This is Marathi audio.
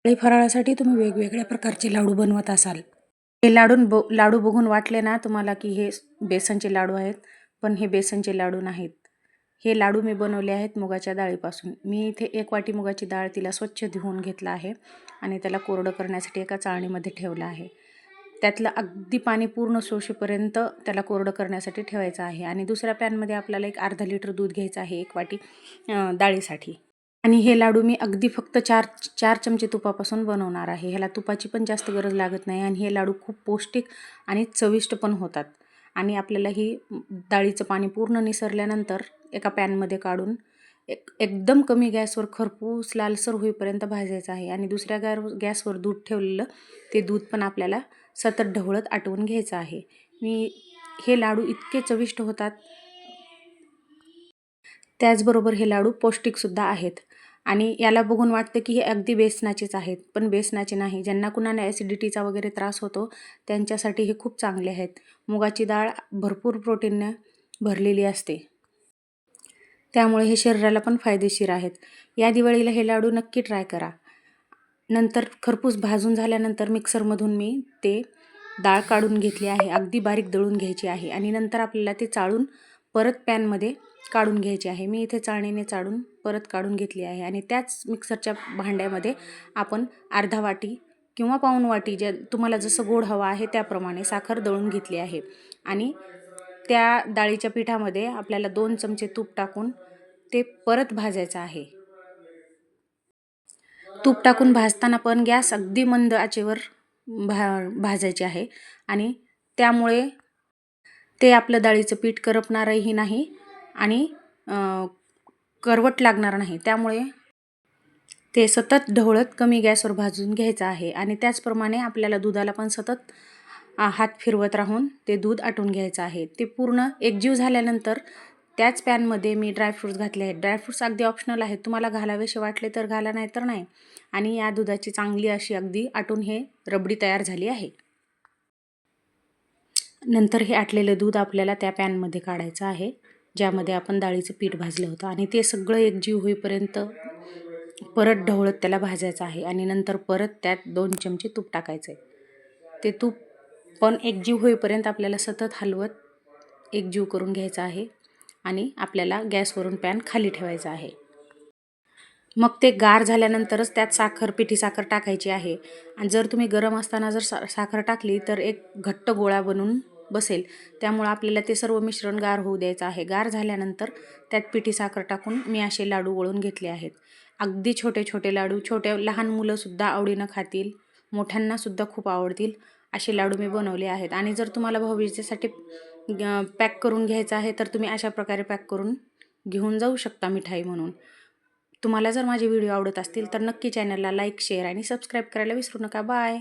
दिवाळी फराळासाठी तुम्ही वेगवेगळ्या प्रकारचे लाडू बनवत असाल. हे लाडू बघून वाटले ना तुम्हाला की हे बेसनचे लाडू आहेत, पण हे बेसनचे लाडू नाहीत. हे लाडू मी बनवले आहेत मुगाच्या डाळीपासून. मी इथे 1 वाटी मुगाची डाळ तिला स्वच्छ धुवून घेतलं आहे आणि त्याला कोरडं करण्यासाठी एका चाळणीमध्ये ठेवलं आहे. त्यातलं अगदी पाणी पूर्ण शोषेपर्यंत त्याला कोरडं करण्यासाठी ठेवायचं आहे आणि दुसऱ्या पॅनमध्ये आपल्याला एक अर्धा लिटर दूध घ्यायचं आहे 1 वाटी डाळीसाठी. आणि हे लाडू मी अगदी फक्त 4 चमचे तुपापासून बनवणार आहे. ह्याला तुपाची पण जास्त गरज लागत नाही आणि हे लाडू खूप पौष्टिक आणि चविष्ट पण होतात. आणि आपल्याला ही डाळीचं पाणी पूर्ण निसरल्यानंतर एका पॅनमध्ये काढून एकदम कमी गॅसवर खरपूस लालसर होईपर्यंत भाजायचं आहे आणि दुसऱ्या गॅसवर दूध ठेवलेलं ते दूध पण आपल्याला सतत ढवळत आटवून घ्यायचं आहे. हे लाडू इतके चविष्ट होतात. त्याचबरोबर हे लाडू पौष्टिकसुद्धा आहेत आणि याला बघून वाटतं की हे अगदी बेसनाचेच आहेत, पण बेसनाचे नाही. ज्यांना कुणाला ॲसिडिटीचा वगैरे त्रास होतो त्यांच्यासाठी हे खूप चांगले आहेत. मुगाची डाळ भरपूर प्रोटीनने भरलेली असते, त्यामुळे हे शरीराला पण फायदेशीर आहेत. या दिवाळीला हे लाडू नक्की ट्राय करा. नंतर खरपूस भाजून झाल्यानंतर मिक्सरमधून मी ते डाळ काढून घेतली आहे. अगदी बारीक दळून घ्यायची आहे आणि नंतर आपल्याला ते चाळून परत पॅनमध्ये काढून घ्यायची आहे. मी इथे चाळणीने चाळून परत काढून घेतली आहे आणि त्याच मिक्सरच्या भांड्यामध्ये आपण अर्धा वाटी किंवा पाऊण वाटी ज्या तुम्हाला जसं गोड हवा आहे त्याप्रमाणे साखर दळून घेतली आहे आणि त्या डाळीच्या पिठामध्ये आपल्याला 2 चमचे तूप टाकून ते परत भाजायचं आहे. तूप टाकून भाजताना पण गॅस अगदी मंद आचेवर भाजायचे आहे आणि त्यामुळे ते आपलं डाळीचं पीठ करपणारही नाही आणि करवट लागणार नाही. त्यामुळे ते सतत ढवळत कमी गॅसवर भाजून घ्यायचं आहे आणि त्याचप्रमाणे आपल्याला दुधाला पण सतत हात फिरवत राहून ते दूध आटून घ्यायचं आहे. ते पूर्ण एकजीव झाल्यानंतर त्याच पॅनमध्ये मी ड्रायफ्रूट्स घातले आहेत. ड्रायफ्रूट्स अगदी ऑप्शनल आहेत, तुम्हाला घालावेसे वाटले तर घाला, नाही तर नाही. आणि या दुधाची चांगली अशी अगदी आटून हे रबडी तयार झाली आहे. नंतर हे आटलेलं दूध आपल्याला त्या पॅनमध्ये काढायचं आहे ज्यामध्ये आपण डाळीचं पीठ भाजलं होतं आणि ते सगळं एकजीव होईपर्यंत परत ढवळत त्याला भाजायचं आहे आणि नंतर परत त्यात 2 चमचे तूप टाकायचं आहे. ते तूप पण एकजीव होईपर्यंत आपल्याला सतत हलवत एकजीव करून घ्यायचं आहे आणि आपल्याला गॅसवरून पॅन खाली ठेवायचा आहे. मग ते गार झाल्यानंतरच त्यात पिठी साखर टाकायची आहे आणि जर तुम्ही गरम असताना जर साखर टाकली तर एक घट्ट गोळा बनून बसेल. त्यामुळे आपल्याला ते सर्व मिश्रण गार होऊ द्यायचं आहे. गार झाल्यानंतर त्यात पिठी साखर टाकून मी असे लाडू वळून घेतले आहेत. अगदी छोटे छोटे लाडू, लहान मुलंसुद्धा आवडीनं खातील, मोठ्यांनासुद्धा खूप आवडतील असे लाडू मी बनवले आहेत. आणि जर तुम्हाला भाऊबीजेसाठी पॅक करून घ्यायचं आहे तर तुम्ही अशा प्रकारे पॅक करून घेऊन जाऊ शकता मिठाई म्हणून. तुम्हाला जर माझे व्हिडिओ आवडत असतील तर नक्की चॅनलला लाईक, शेअर आणि सबस्क्राईब करायला विसरू नका. बाय.